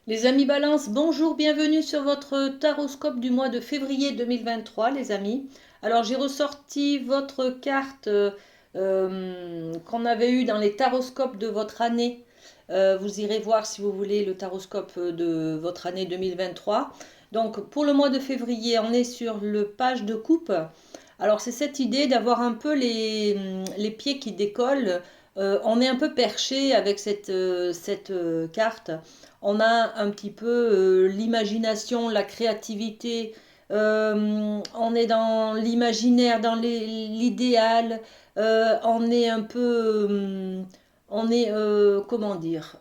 Les amis Balance, bonjour, bienvenue sur votre taroscope du mois de février 2023, les amis. Alors j'ai ressorti votre carte qu'on avait eue dans les taroscopes de votre année. Vous irez voir si vous voulez le taroscope de votre année 2023. Donc pour le mois de février, on est sur le page de coupe. Alors c'est cette idée d'avoir un peu les pieds qui décollent. On est un peu perché avec cette carte. On a un petit peu l'imagination, la créativité. On est dans l'imaginaire, dans l'idéal. On est un peu, on est, comment dire,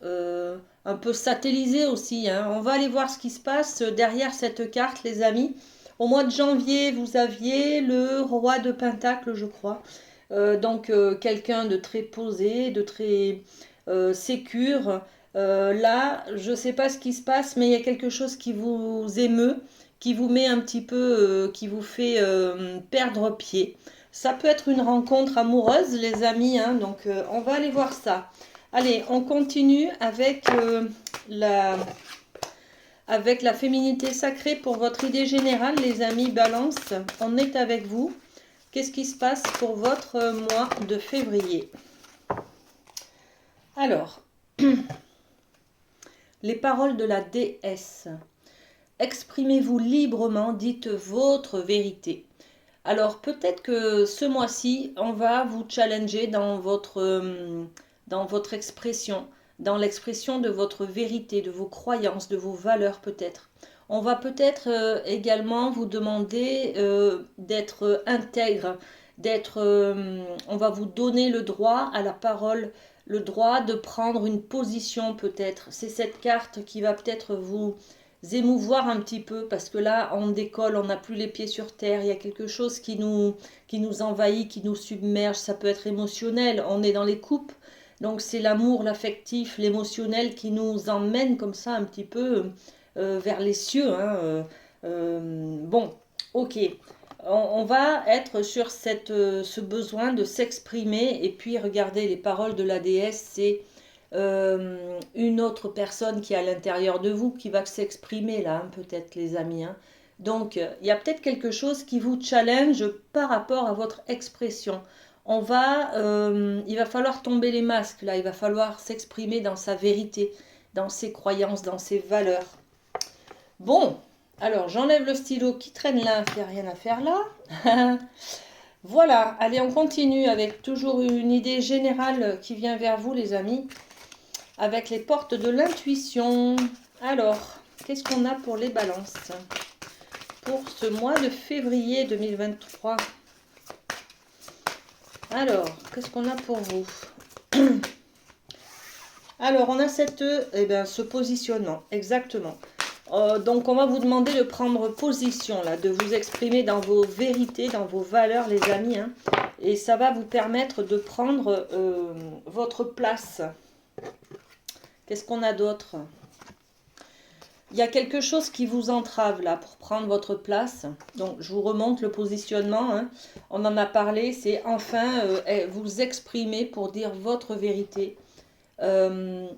un peu satellisé aussi, hein. On va aller voir ce qui se passe derrière cette carte, les amis. Au mois de janvier, vous aviez le roi de Pentacle, je crois. Donc quelqu'un de très posé, de très sécure. Là, je ne sais pas ce qui se passe, mais il y a quelque chose qui vous émeut, qui vous met un petit peu, qui vous fait perdre pied. Ça peut être une rencontre amoureuse, les amis, hein, donc on va aller voir ça. Allez, on continue la, avec la féminité sacrée pour votre idée générale, les amis Balance. On est avec vous. Qu'est-ce qui se passe pour votre mois de février? Alors, les paroles de la déesse. Exprimez-vous librement, dites votre vérité. Alors peut-être que ce mois-ci, on va vous challenger dans votre expression, dans l'expression de votre vérité, de vos croyances, de vos valeurs peut-être. On va peut-être également vous demander d'être intègre, on va vous donner le droit à la parole, le droit de prendre une position peut-être. C'est cette carte qui va peut-être vous émouvoir un petit peu parce que là on décolle, on n'a plus les pieds sur terre, il y a quelque chose qui nous envahit, qui nous submerge, ça peut être émotionnel, on est dans les coupes, donc c'est l'amour, l'affectif, l'émotionnel qui nous emmène comme ça un petit peu vers les cieux, hein. Bon, ok, on va être sur ce besoin de s'exprimer et puis regardez les paroles de la déesse, c'est une autre personne qui est à l'intérieur de vous qui va s'exprimer là, hein, peut-être les amis, hein. Donc il y a peut-être quelque chose qui vous challenge par rapport à votre expression. Il va falloir tomber les masques là, il va falloir s'exprimer dans sa vérité, dans ses croyances, dans ses valeurs. Bon, alors j'enlève le stylo qui traîne là, il n'y a rien à faire là. Voilà, allez on continue avec toujours une idée générale qui vient vers vous les amis, avec les portes de l'intuition. Alors, qu'est-ce qu'on a pour les balances pour ce mois de février 2023? Alors, qu'est-ce qu'on a pour vous? Alors, on a ce positionnement, exactement. Donc, on va vous demander de prendre position, là, de vous exprimer dans vos vérités, dans vos valeurs, les amis, hein, et ça va vous permettre de prendre votre place. Qu'est-ce qu'on a d'autre? Il y a quelque chose qui vous entrave là pour prendre votre place. Donc je vous remonte le positionnement, hein. On en a parlé, c'est enfin vous exprimer pour dire votre vérité.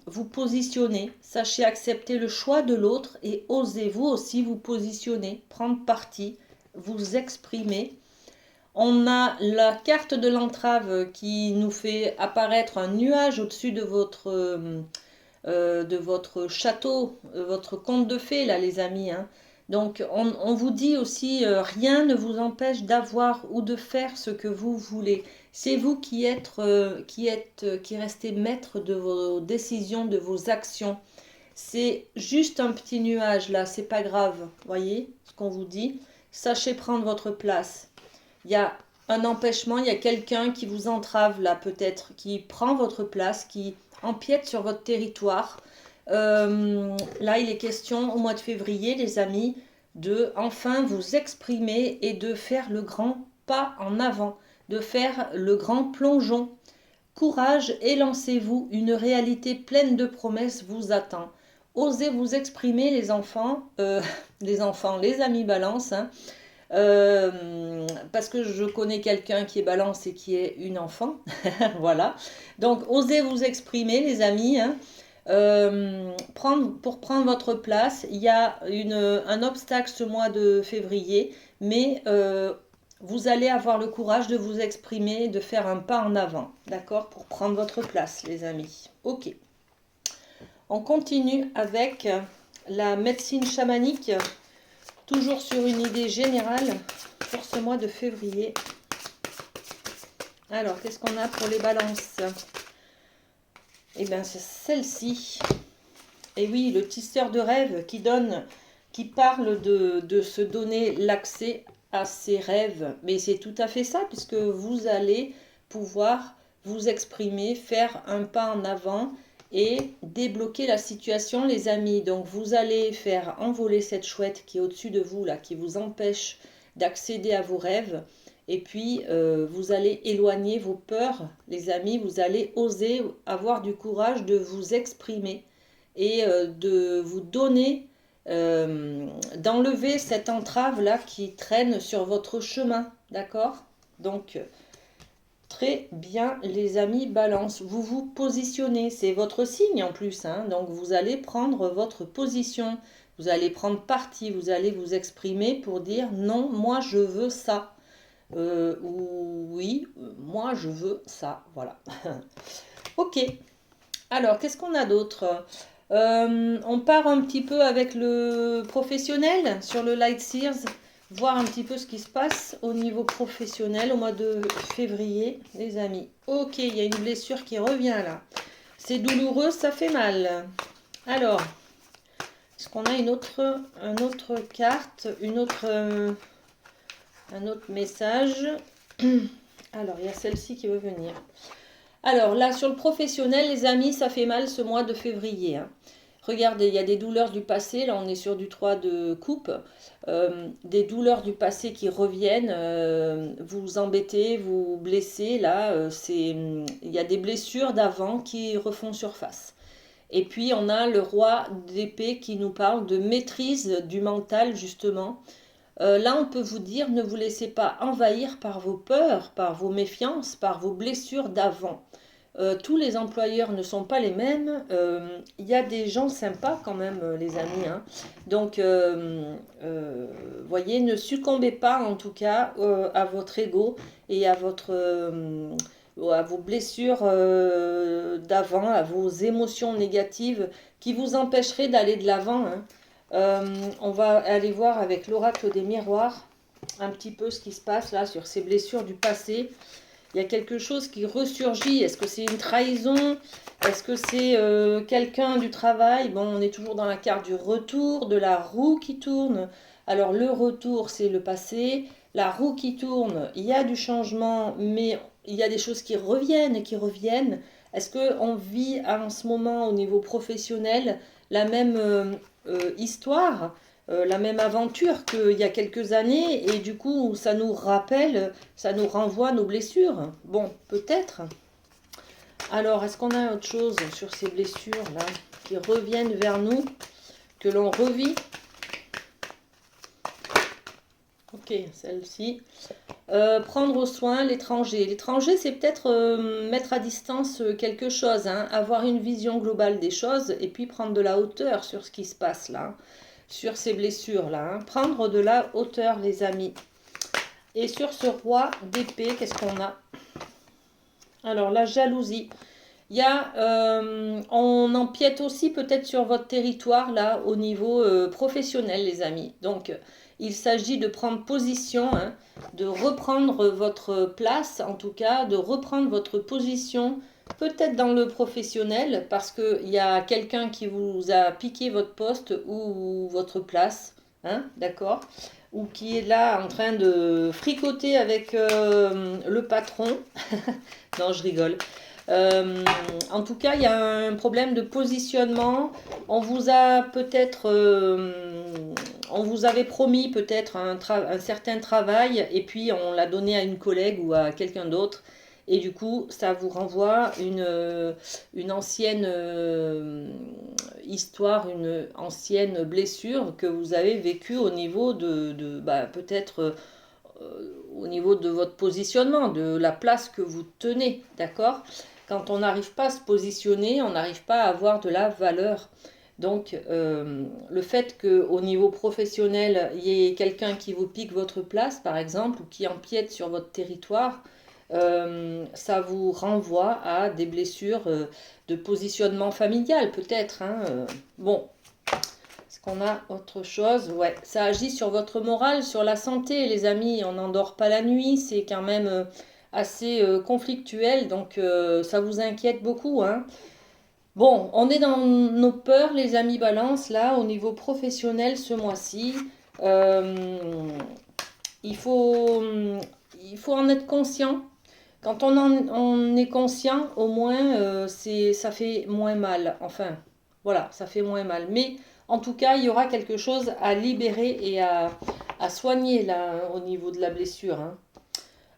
Vous positionner, sachez accepter le choix de l'autre et osez vous aussi vous positionner, prendre parti, vous exprimer. On a la carte de l'entrave qui nous fait apparaître un nuage au-dessus de votre château, votre conte de fées, là, les amis, hein. Donc, on vous dit aussi, rien ne vous empêche d'avoir ou de faire ce que vous voulez. C'est vous qui restez maître de vos décisions, de vos actions. C'est juste un petit nuage, là, c'est pas grave. Voyez ce qu'on vous dit? Sachez prendre votre place. Il y a un empêchement, il y a quelqu'un qui vous entrave là peut-être, qui prend votre place, qui empiète sur votre territoire. Là, il est question au mois de février, les amis, de enfin vous exprimer et de faire le grand pas en avant, de faire le grand plongeon. Courage et lancez-vous, une réalité pleine de promesses vous attend. Osez vous exprimer les amis balance, hein. Parce que je connais quelqu'un qui est balance et qui est une enfant. Voilà. Donc, osez vous exprimer, les amis, hein. Pour prendre votre place, il y a un obstacle ce mois de février, mais vous allez avoir le courage de vous exprimer, de faire un pas en avant, d'accord, pour prendre votre place, les amis. Ok. On continue avec la médecine chamanique, toujours sur une idée générale pour ce mois de février. Alors, qu'est-ce qu'on a pour les balances? Eh bien, c'est celle-ci. Et oui, le tisseur de rêves qui parle de se donner l'accès à ses rêves. Mais c'est tout à fait ça, puisque vous allez pouvoir vous exprimer, faire un pas en avant et débloquer la situation, les amis. Donc, vous allez faire envoler cette chouette qui est au-dessus de vous, là, qui vous empêche d'accéder à vos rêves. Et puis, vous allez éloigner vos peurs, les amis. Vous allez oser avoir du courage de vous exprimer et de vous donner, d'enlever cette entrave-là qui traîne sur votre chemin. D'accord? Donc, très bien, les amis Balance. Vous vous positionnez. C'est votre signe en plus, hein. Donc, vous allez prendre votre position. Vous allez prendre parti. Vous allez vous exprimer pour dire non, moi je veux ça. Ou oui, moi je veux ça. Voilà. Ok. Alors, qu'est-ce qu'on a d'autre? On part un petit peu avec le professionnel sur le Light Sears, voir un petit peu ce qui se passe au niveau professionnel au mois de février, les amis. Ok, il y a une blessure qui revient là. C'est douloureux, ça fait mal. Alors, est-ce qu'on a une autre carte, un autre message? Alors, il y a celle-ci qui veut venir. Alors là, sur le professionnel, les amis, ça fait mal ce mois de février, hein. Regardez, il y a des douleurs du passé. Là, on est sur du 3 de coupe. Des douleurs du passé qui reviennent. Vous embêtez, vous blessez. Là, il y a des blessures d'avant qui refont surface. Et puis, on a le roi d'épée qui nous parle de maîtrise du mental, justement. Là, on peut vous dire, ne vous laissez pas envahir par vos peurs, par vos méfiances, par vos blessures d'avant. Tous les employeurs ne sont pas les mêmes. Il y a des gens sympas quand même, les amis, hein. Donc, voyez, ne succombez pas en tout cas à votre ego et à vos blessures d'avant, à vos émotions négatives qui vous empêcheraient d'aller de l'avant, hein. On va aller voir avec l'oracle des miroirs un petit peu ce qui se passe là sur ces blessures du passé. Il y a quelque chose qui ressurgit. Est-ce que c'est une trahison? Est-ce que c'est quelqu'un du travail? Bon, on est toujours dans la carte du retour, de la roue qui tourne. Alors le retour, c'est le passé. La roue qui tourne, il y a du changement, mais il y a des choses qui reviennent et qui reviennent. Est-ce qu'on vit en ce moment au niveau professionnel la même histoire, la même aventure qu'il y a quelques années, et du coup ça nous rappelle, ça nous renvoie nos blessures? Bon, peut-être. Alors, est-ce qu'on a autre chose sur ces blessures là qui reviennent vers nous, que l'on revit? Ok, celle-ci. Prendre soin, l'étranger. L'étranger, c'est peut-être mettre à distance quelque chose, hein, avoir une vision globale des choses et puis prendre de la hauteur sur ce qui se passe là, hein, sur ces blessures-là, hein. Prendre de la hauteur, les amis. Et sur ce roi d'épée, qu'est-ce qu'on a? Alors, la jalousie. Il y a, on empiète aussi peut-être sur votre territoire là au niveau professionnel, les amis. Donc il s'agit de prendre position, hein, de reprendre votre place, en tout cas, de reprendre votre position, peut-être dans le professionnel, parce qu'il y a quelqu'un qui vous a piqué votre poste ou votre place, hein, d'accord? Ou qui est là en train de fricoter avec le patron. Non, je rigole. En tout cas, il y a un problème de positionnement. On vous a peut-être, on vous avait promis peut-être un certain travail et puis on l'a donné à une collègue ou à quelqu'un d'autre. Et du coup, ça vous renvoie une ancienne histoire, une ancienne blessure que vous avez vécue au niveau peut-être au niveau de votre positionnement, de la place que vous tenez, d'accord? Quand on n'arrive pas à se positionner, on n'arrive pas à avoir de la valeur. Donc, le fait qu'au niveau professionnel, il y ait quelqu'un qui vous pique votre place, par exemple, ou qui empiète sur votre territoire, ça vous renvoie à des blessures de positionnement familial, peut-être, hein. Bon, est-ce qu'on a autre chose? Ouais, ça agit sur votre morale, sur la santé, les amis. On n'endort pas la nuit, c'est quand même assez conflictuel, donc ça vous inquiète beaucoup, hein. Bon, on est dans nos peurs, les amis Balance, là, au niveau professionnel ce mois-ci. Euh, il faut, il faut en être conscient. Quand on est conscient, au moins, ça fait moins mal. Enfin, voilà, ça fait moins mal. Mais en tout cas, il y aura quelque chose à libérer et à soigner là, au niveau de la blessure, hein.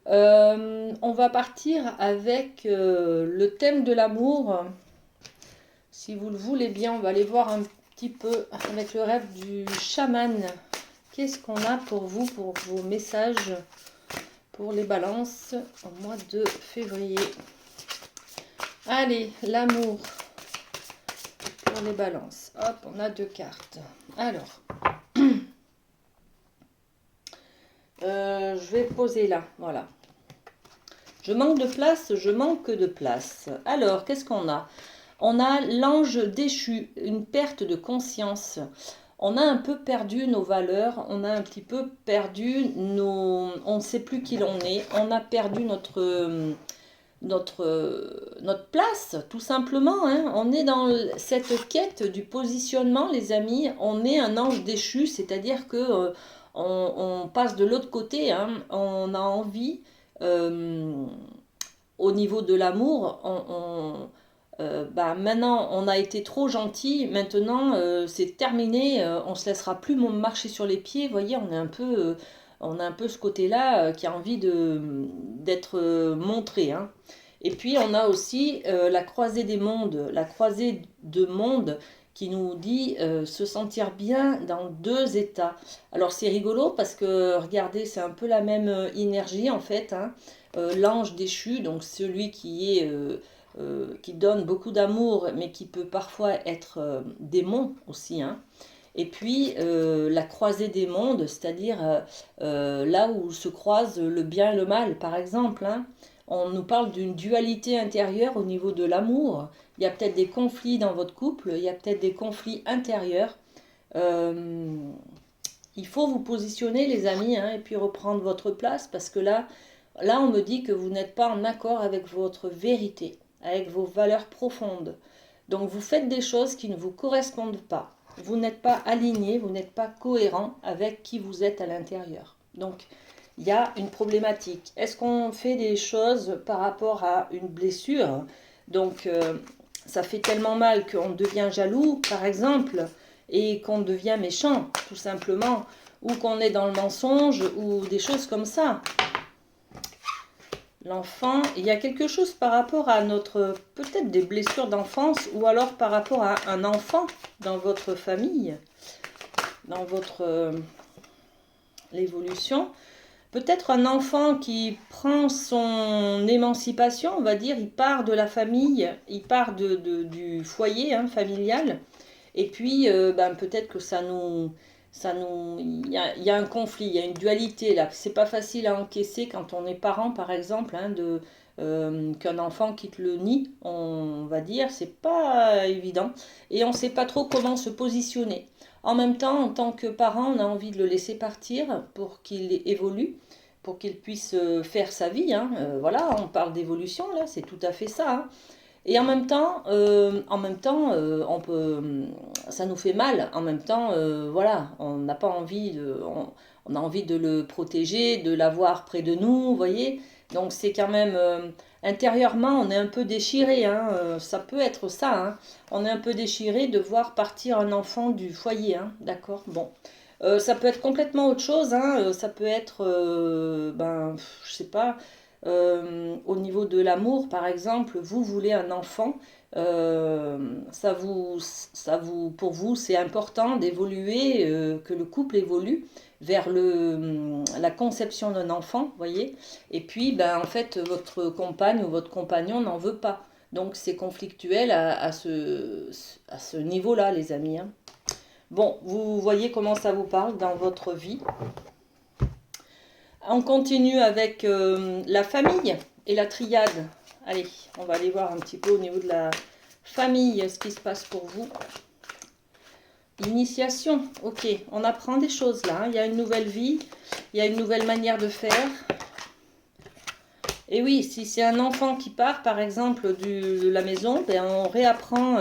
On va partir avec le thème de l'amour. Si vous le voulez bien, on va aller voir un petit peu avec le rêve du chaman. Qu'est-ce qu'on a pour vous, pour vos messages pour les balances au mois de février? Allez, l'amour pour les balances. Hop, on a 2 cartes. Alors, je vais poser là, voilà. Je manque de place, je manque de place. Alors, qu'est-ce qu'on a? On a l'ange déchu, une perte de conscience. On a un peu perdu nos valeurs, on a un petit peu perdu nos... On ne sait plus qui l'on est, on a perdu notre place, tout simplement, hein. On est dans cette quête du positionnement, les amis. On est un ange déchu, c'est-à-dire que on passe de l'autre côté, hein. On a envie, euh, au niveau de l'amour, bah, maintenant on a été trop gentil, maintenant c'est terminé, on se laissera plus marcher sur les pieds. Vous voyez, on a un peu ce côté-là qui a envie d'être montré, hein. Et puis on a aussi la croisée des mondes, la croisée de mondes qui nous dit se sentir bien dans 2 états. Alors c'est rigolo parce que regardez, c'est un peu la même énergie en fait, hein. L'ange déchu, donc celui qui donne beaucoup d'amour, mais qui peut parfois être démon aussi, hein. Et puis la croisée des mondes, c'est-à-dire là où se croisent le bien et le mal, par exemple, hein. On nous parle d'une dualité intérieure au niveau de l'amour. Il y a peut-être des conflits dans votre couple, il y a peut-être des conflits intérieurs. Euh, il faut vous positionner, les amis, hein, et puis reprendre votre place, parce que là, on me dit que vous n'êtes pas en accord avec votre vérité, avec vos valeurs profondes. Donc vous faites des choses qui ne vous correspondent pas. Vous n'êtes pas aligné, vous n'êtes pas cohérent avec qui vous êtes à l'intérieur. Donc il y a une problématique. Est-ce qu'on fait des choses par rapport à une blessure? Donc ça fait tellement mal qu'on devient jaloux, par exemple, et qu'on devient méchant, tout simplement, ou qu'on est dans le mensonge, ou des choses comme ça. L'enfant, il y a quelque chose par rapport à notre, peut-être des blessures d'enfance, ou alors par rapport à un enfant dans votre famille, dans votre l'évolution. Peut-être un enfant qui prend son émancipation, on va dire, il part de la famille, il part du foyer, hein, familial, et puis ben, peut-être que il y a un conflit, il y a une dualité là. C'est pas facile à encaisser quand on est parent, par exemple, hein, qu'un enfant quitte le nid, on va dire, c'est pas évident, et on sait pas trop comment se positionner. En même temps, en tant que parent, on a envie de le laisser partir pour qu'il évolue, pour qu'il puisse faire sa vie, hein. Voilà, on parle d'évolution là, c'est tout à fait ça, hein. Et on peut, ça nous fait mal. En même temps, voilà, on n'a pas envie on a envie de le protéger, de l'avoir près de nous, vous voyez. Donc c'est quand même intérieurement, on est un peu déchiré, hein. Ça peut être ça, hein. On est un peu déchiré de voir partir un enfant du foyer, hein. D'accord. Bon. Ça peut être complètement autre chose, hein. Ça peut être, ben, je sais pas, au niveau de l'amour, par exemple, vous voulez un enfant, pour vous, c'est important d'évoluer, que le couple évolue vers la conception d'un enfant, voyez. Et puis, ben, en fait, votre compagne ou votre compagnon n'en veut pas. Donc c'est conflictuel à ce niveau-là, les amis, hein. Bon, vous voyez comment ça vous parle dans votre vie. On continue avec la famille et la triade. Allez, on va aller voir un petit peu au niveau de la famille ce qui se passe pour vous. Initiation, ok, on apprend des choses là, hein. Il y a une nouvelle vie, il y a une nouvelle manière de faire. Et oui, si c'est un enfant qui part, par exemple, de la maison, ben on réapprend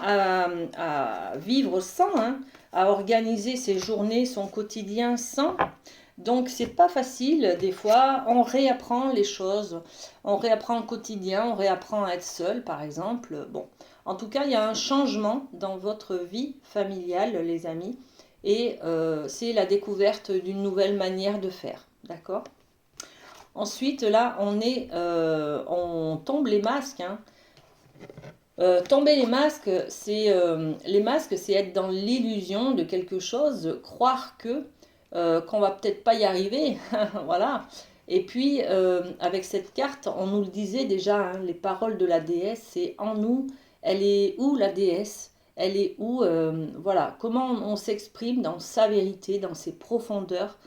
à vivre sans, hein, à organiser ses journées, son quotidien sans. Donc, c'est pas facile. Des fois, on réapprend les choses. On réapprend le quotidien, on réapprend à être seul, par exemple. Bon, en tout cas, il y a un changement dans votre vie familiale, les amis. Et c'est la découverte d'une nouvelle manière de faire. D'accord? Ensuite, là, on tombe les masques, hein. Tomber les masques, c'est être dans l'illusion de quelque chose, croire qu'on va peut-être pas y arriver, voilà. Et puis, avec cette carte, on nous le disait déjà, hein, les paroles de la déesse, c'est en nous. Elle est où la déesse? Elle est où, voilà, comment on s'exprime dans sa vérité, dans ses profondeurs,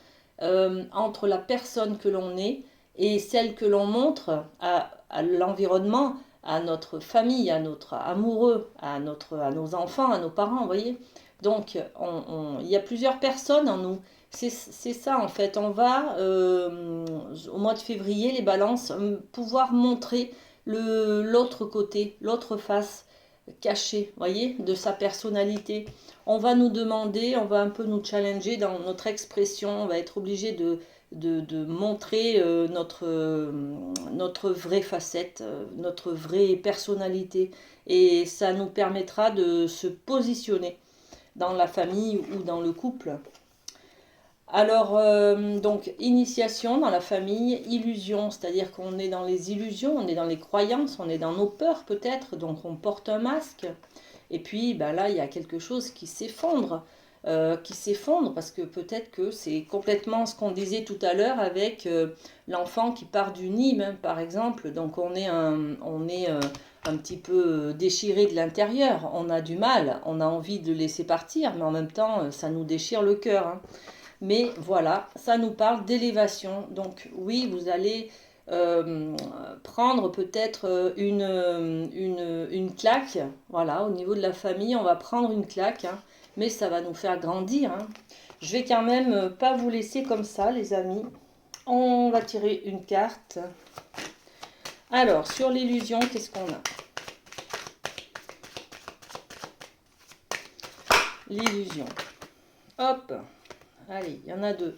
entre la personne que l'on est et celle que l'on montre à l'environnement, à notre famille, à notre amoureux, à nos enfants, à nos parents, vous voyez. Donc, il y a plusieurs personnes en nous. C'est ça en fait. On va, au mois de février, les balances, pouvoir montrer l'autre côté, l'autre face cachée, voyez, de sa personnalité. On va nous demander, on va un peu nous challenger dans notre expression. On va être obligé de montrer notre vraie facette, notre vraie personnalité. Et ça nous permettra de se positionner dans la famille ou dans le couple. Alors, donc, initiation dans la famille, illusion, c'est-à-dire qu'on est dans les illusions, on est dans les croyances, on est dans nos peurs peut-être, donc on porte un masque. Et puis, ben là, il y a quelque chose qui s'effondre parce que peut-être que c'est complètement ce qu'on disait tout à l'heure avec l'enfant qui part du nid, même, par exemple. Donc, on est un petit peu déchiré de l'intérieur, on a du mal, on a envie de laisser partir, mais en même temps, ça nous déchire le cœur, hein. Mais voilà, ça nous parle d'élévation. Donc oui, vous allez prendre peut-être une claque. Voilà, au niveau de la famille, on va prendre une claque, hein, mais ça va nous faire grandir, hein. Je vais quand même pas vous laisser comme ça, les amis. On va tirer une carte. Alors, sur l'illusion, qu'est-ce qu'on a? L'illusion. Hop. Allez, il y en a deux.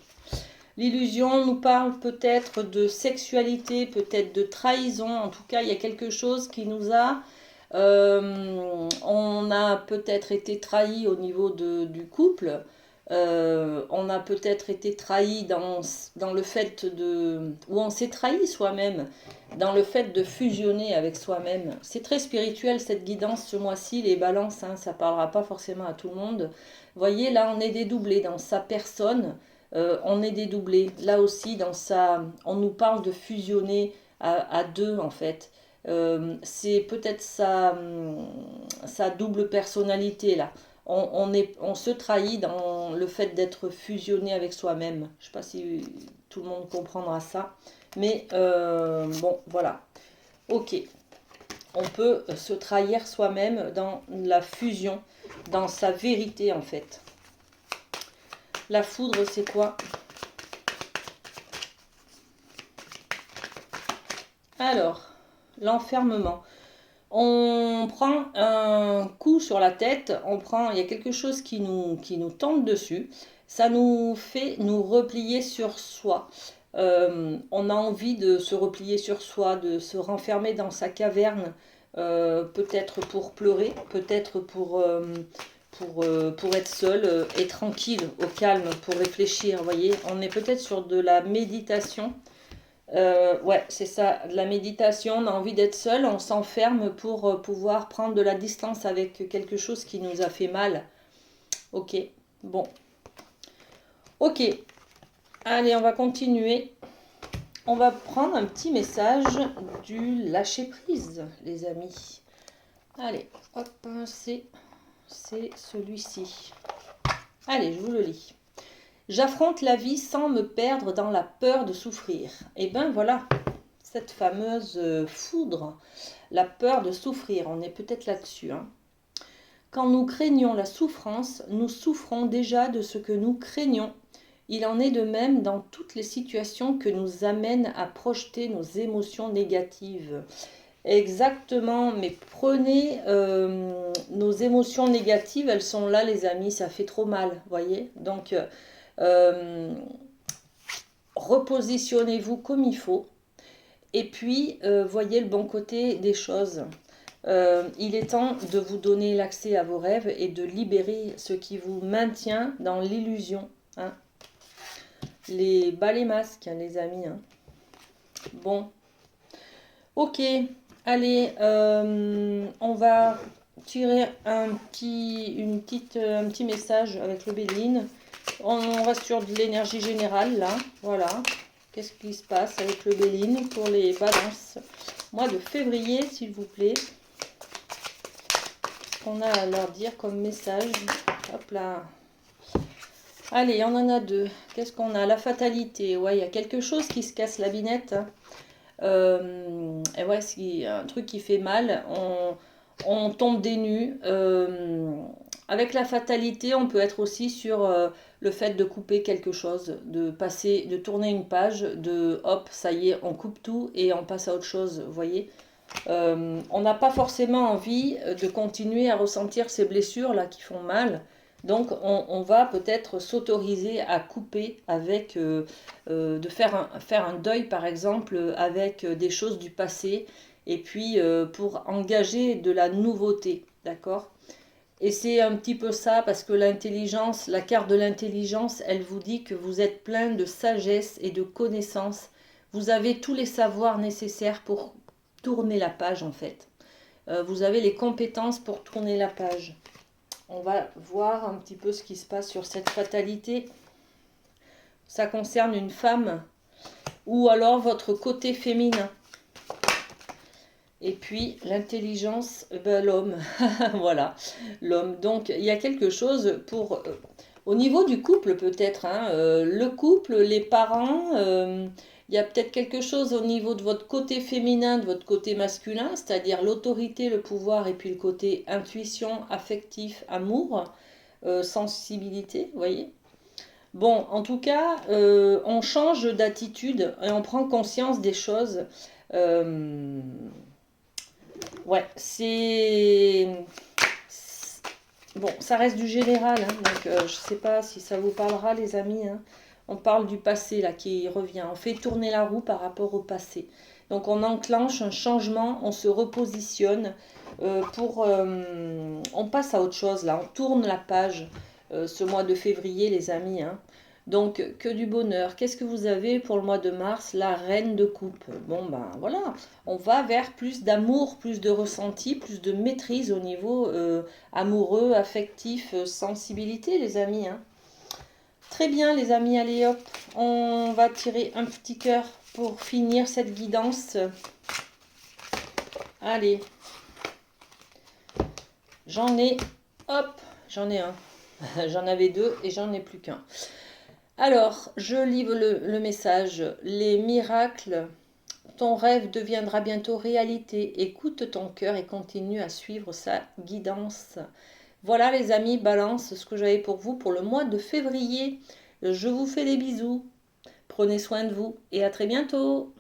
L'illusion nous parle peut-être de sexualité, peut-être de trahison. En tout cas, il y a quelque chose qui nous a... on a peut-être été trahi au niveau du couple. On a peut-être été trahi dans le fait de... Ou on s'est trahi soi-même dans le fait de fusionner avec soi-même. C'est très spirituel cette guidance ce mois-ci, les balances, hein, ça ne parlera pas forcément à tout le monde. Vous voyez, là on est dédoublé dans sa personne, on est dédoublé. Là aussi, on nous parle de fusionner à deux en fait. C'est peut-être sa double personnalité là. On se trahit dans le fait d'être fusionné avec soi-même. Je ne sais pas si tout le monde comprendra ça. Mais bon, voilà. Ok. On peut se trahir soi-même dans la fusion, dans sa vérité en fait. La foudre, c'est quoi? Alors, l'enfermement. On prend un coup sur la tête, il y a quelque chose qui nous tombe dessus. Ça nous fait nous replier sur soi. On a envie de se replier sur soi, de se renfermer dans sa caverne, peut-être pour pleurer, peut-être pour être seul et tranquille, au calme, pour réfléchir. Vous voyez, on est peut-être sur de la méditation. Ouais, c'est ça, de la méditation, on a envie d'être seul, on s'enferme pour pouvoir prendre de la distance avec quelque chose qui nous a fait mal. Ok, bon. Ok, allez, on va continuer on va prendre un petit message du lâcher-prise, les amis. Allez, hop, c'est celui-ci. Allez, je vous le lis. J'affronte la vie sans me perdre dans la peur de souffrir. Et bien voilà, cette fameuse foudre, la peur de souffrir, on est peut-être là-dessus. Hein. Quand nous craignons la souffrance, nous souffrons déjà de ce que nous craignons. Il en est de même dans toutes les situations que nous amènent à projeter nos émotions négatives. Exactement, mais prenez nos émotions négatives, elles sont là les amis, ça fait trop mal, voyez. Donc, repositionnez-vous comme il faut et puis voyez le bon côté des choses. Il est temps de vous donner l'accès à vos rêves et de libérer ce qui vous maintient dans l'illusion. Hein. Les bas les masques, les amis. Hein. Bon, ok. Allez, on va tirer un petit message avec le Béline. On reste sur de l'énergie générale là. Voilà. Qu'est-ce qui se passe avec le Béline pour les balances? Mois de février, s'il vous plaît. Qu'est-ce qu'on a à leur dire comme message? Hop là. Allez, on en a deux. Qu'est-ce qu'on a? La fatalité. Ouais, il y a quelque chose qui se casse la binette. Et ouais, c'est un truc qui fait mal. On tombe des nues. Avec la fatalité, on peut être aussi sur le fait de couper quelque chose, de passer, de tourner une page, de hop, ça y est, on coupe tout et on passe à autre chose. Vous voyez, on n'a pas forcément envie de continuer à ressentir ces blessures là qui font mal. Donc on va peut-être s'autoriser à couper avec, de faire un deuil par exemple avec des choses du passé et puis pour engager de la nouveauté, d'accord? Et c'est un petit peu ça parce que l'intelligence, la carte de l'intelligence, elle vous dit que vous êtes plein de sagesse et de connaissances. Vous avez tous les savoirs nécessaires pour tourner la page en fait. Vous avez les compétences pour tourner la page. On va voir un petit peu ce qui se passe sur cette fatalité. Ça concerne une femme ou alors votre côté féminin. Et puis l'intelligence, ben, l'homme. Voilà, l'homme. Donc il y a quelque chose pour... au niveau du couple peut-être, hein, le couple, les parents, il y a peut-être quelque chose au niveau de votre côté féminin, de votre côté masculin, c'est-à-dire l'autorité, le pouvoir et puis le côté intuition, affectif, amour, sensibilité, vous voyez. Bon, en tout cas, on change d'attitude et on prend conscience des choses. Ouais, c'est... Bon, ça reste du général, hein, donc je ne sais pas si ça vous parlera les amis. Hein. On parle du passé là qui revient. On fait tourner la roue par rapport au passé. Donc on enclenche un changement, on se repositionne on passe à autre chose là, on tourne la page ce mois de février les amis. Hein. Donc que du bonheur. Qu'est-ce que vous avez pour le mois de mars? La reine de coupe. Bon ben voilà, on va vers plus d'amour, plus de ressenti, plus de maîtrise au niveau amoureux, affectif, sensibilité les amis. Hein. Très bien les amis, allez hop, on va tirer un petit cœur pour finir cette guidance. Allez, j'en ai, hop, j'en ai un. J'en avais deux et j'en ai plus qu'un. Alors, je lis le message. Les miracles, ton rêve deviendra bientôt réalité. Écoute ton cœur et continue à suivre sa guidance. Voilà les amis, balance ce que j'avais pour vous pour le mois de février. Je vous fais des bisous. Prenez soin de vous et à très bientôt.